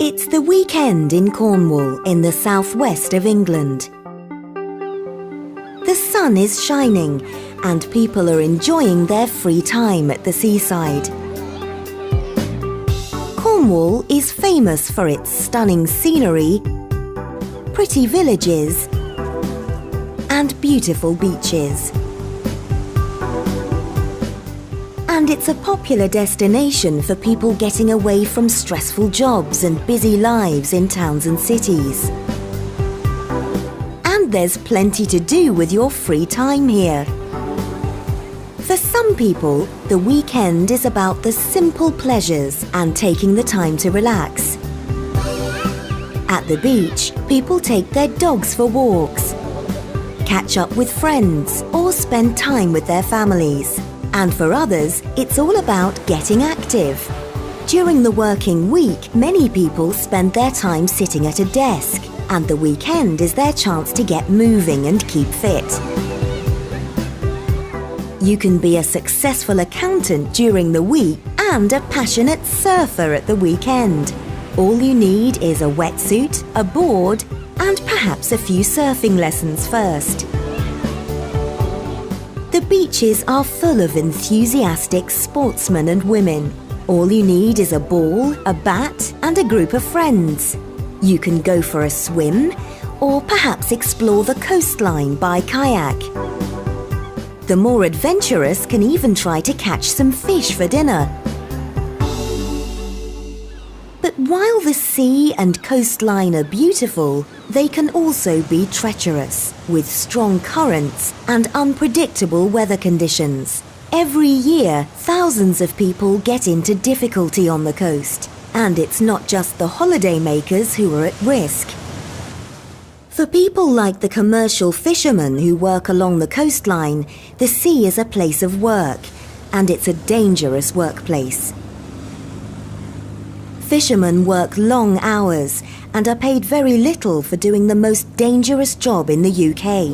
It's the weekend in Cornwall in the southwest of England. The sun is shining and people are enjoying their free time at the seaside. Cornwall is famous for its stunning scenery, pretty villages and beautiful beaches. And it's a popular destination for people getting away from stressful jobs and busy lives in towns and cities. And there's plenty to do with your free time here. For some people, the weekend is about the simple pleasures and taking the time to relax. At the beach, people take their dogs for walks, catch up with friends, or spend time with their families. And for others, it's all about getting active. During the working week, many people spend their time sitting at a desk, and the weekend is their chance to get moving and keep fit. You can be a successful accountant during the week and a passionate surfer at the weekend. All you need is a wetsuit, a board, and perhaps a few surfing lessons first. The beaches are full of enthusiastic sportsmen and women. All you need is a ball, a bat, and a group of friends. You can go for a swim, or perhaps explore the coastline by kayak. The more adventurous can even try to catch some fish for dinner. But while the sea and coastline are beautiful, they can also be treacherous, with strong currents and unpredictable weather conditions. Every year, thousands of people get into difficulty on the coast, and it's not just the holidaymakers who are at risk. For people like the commercial fishermen who work along the coastline, the sea is a place of work, and it's a dangerous workplace. Fishermen work long hours and are paid very little for doing the most dangerous job in the UK.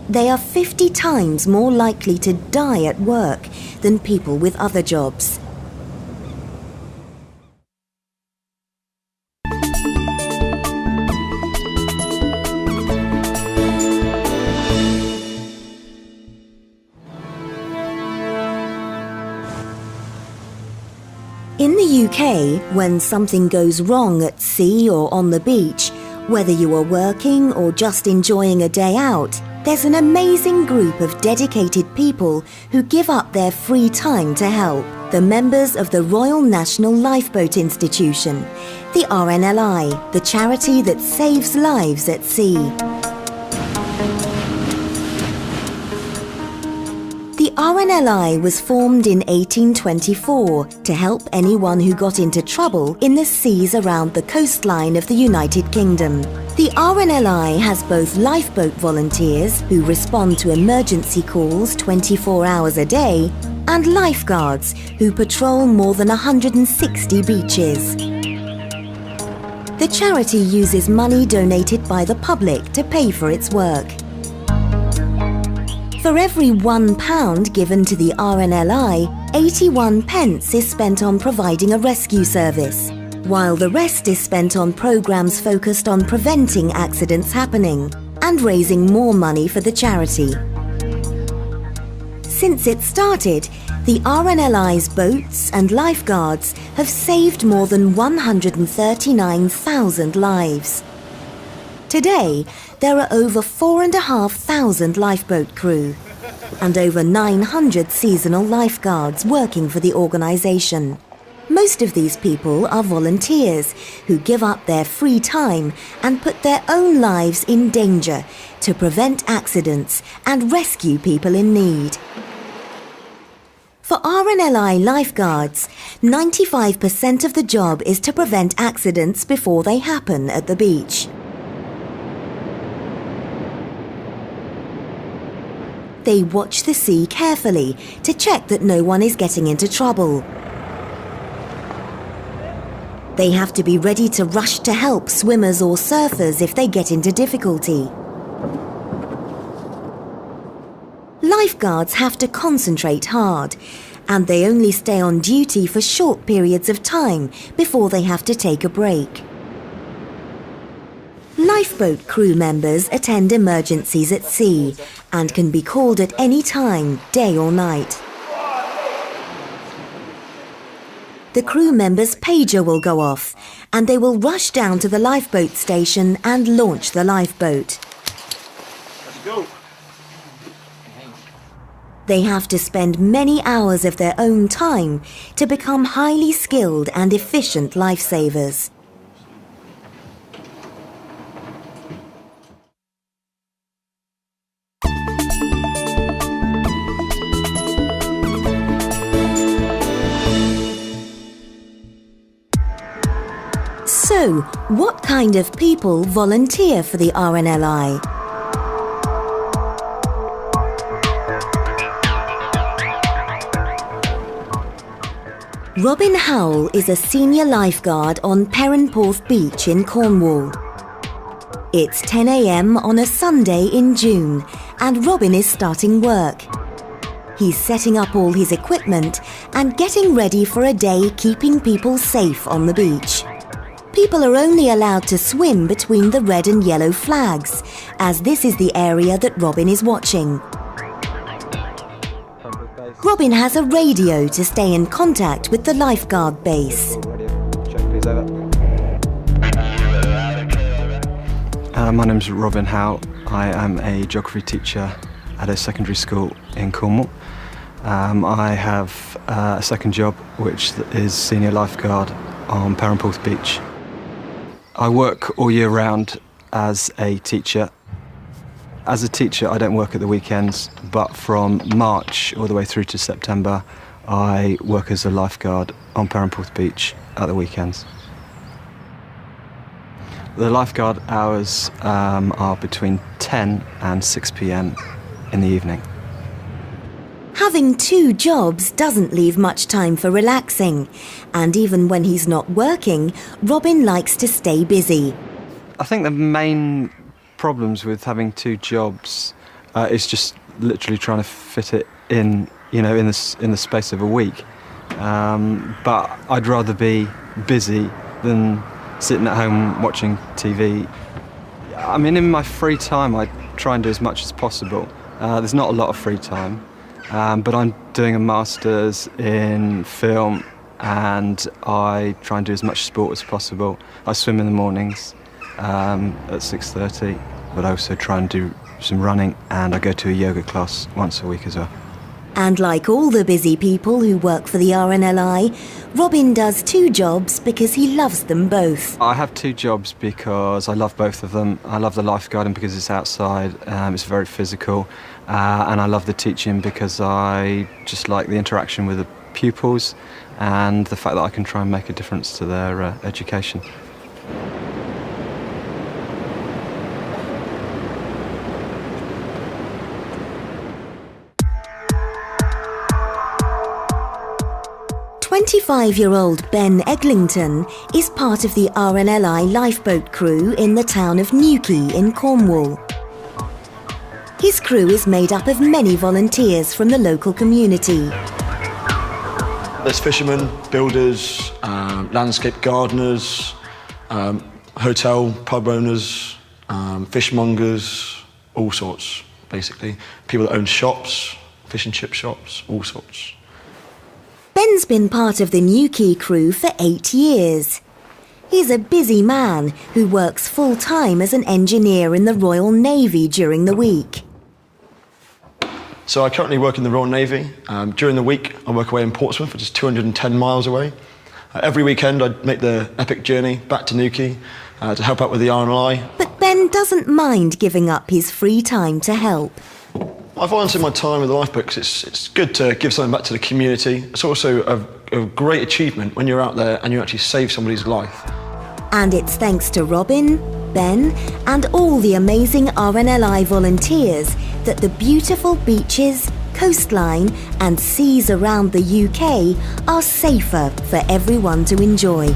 They are 50 times more likely to die at work than people with other jobs. In the UK, when something goes wrong at sea or on the beach, whether you are working or just enjoying a day out, there's an amazing group of dedicated people who give up their free time to help. The members of the Royal National Lifeboat Institution, the RNLI, the charity that saves lives at sea. The RNLI was formed in 1824 to help anyone who got into trouble in the seas around the coastline of the United Kingdom. The RNLI has both lifeboat volunteers who respond to emergency calls 24 hours a day and lifeguards who patrol more than 160 beaches. The charity uses money donated by the public to pay for its work. For every £1 given to the RNLI, 81 pence is spent on providing a rescue service, while the rest is spent on programmes focused on preventing accidents happening and raising more money for the charity. Since it started, the RNLI's boats and lifeguards have saved more than 139,000 lives. Today, there are over 4,500 lifeboat crew and over 900 seasonal lifeguards working for the organisation. Most of these people are volunteers who give up their free time and put their own lives in danger to prevent accidents and rescue people in need. For RNLI lifeguards, 95% of the job is to prevent accidents before they happen at the beach. They watch the sea carefully to check that no one is getting into trouble. They have to be ready to rush to help swimmers or surfers if they get into difficulty. Lifeguards have to concentrate hard, and they only stay on duty for short periods of time before they have to take a break. Lifeboat crew members attend emergencies at sea and can be called at any time, day or night. The crew member's pager will go off and they will rush down to the lifeboat station and launch the lifeboat. Let's go. They have to spend many hours of their own time to become highly skilled and efficient lifesavers. So, what kind of people volunteer for the RNLI? Robin Howell is a senior lifeguard on Perranporth Beach in Cornwall. It's 10 a.m. on a Sunday in June, and Robin is starting work. He's setting up all his equipment and getting ready for a day keeping people safe on the beach. People are only allowed to swim between the red and yellow flags, as this is the area that Robin is watching. Robin has a radio to stay in contact with the lifeguard base. My name's Robin Howell. I am a geography teacher at a secondary school in Cornwall. I have a second job, which is senior lifeguard on Perranporth Beach. I work all year round as a teacher. As a teacher, I don't work at the weekends, but from March all the way through to September, I work as a lifeguard on Perranporth Beach at the weekends. The lifeguard hours are between 10 and 6 p.m. in the evening. Having two jobs doesn't leave much time for relaxing, and even when he's not working, Robin likes to stay busy. I think the main problems with having two jobs is just literally trying to fit it in, in the space of a week. But I'd rather be busy than sitting at home watching TV. I mean, in my free time, I try and do as much as possible. There's not a lot of free time. But I'm doing a master's in film and I try and do as much sport as possible. I swim in the mornings at 6:30, but I also try and do some running and I go to a yoga class once a week as well. And like all the busy people who work for the RNLI, Robin does two jobs because he loves them both. I have two jobs because I love both of them. I love the lifeguarding because it's outside, it's very physical, and I love the teaching because I just like the interaction with the pupils and the fact that I can try and make a difference to their education. "25-year-old Ben Eglinton is part of the RNLI lifeboat crew in the town of Newquay in Cornwall. His crew is made up of many volunteers from the local community. There's fishermen, builders, landscape gardeners, hotel, pub owners, fishmongers, all sorts, basically. People that own shops, fish and chip shops, all sorts. Ben's been part of the Newquay crew for 8 years. He's a busy man who works full-time as an engineer in the Royal Navy during the week. So I currently work in the Royal Navy. During the week, I work away in Portsmouth, which is 210 miles away. Every weekend, I'd make the epic journey back to Newquay to help out with the RNLI. But Ben doesn't mind giving up his free time to help. I volunteer my time with the lifeboat because it's good to give something back to the community. It's also a great achievement when you're out there and you actually save somebody's life. And it's thanks to Robin, Ben, and all the amazing RNLI volunteers that the beautiful beaches, coastline, and seas around the UK are safer for everyone to enjoy.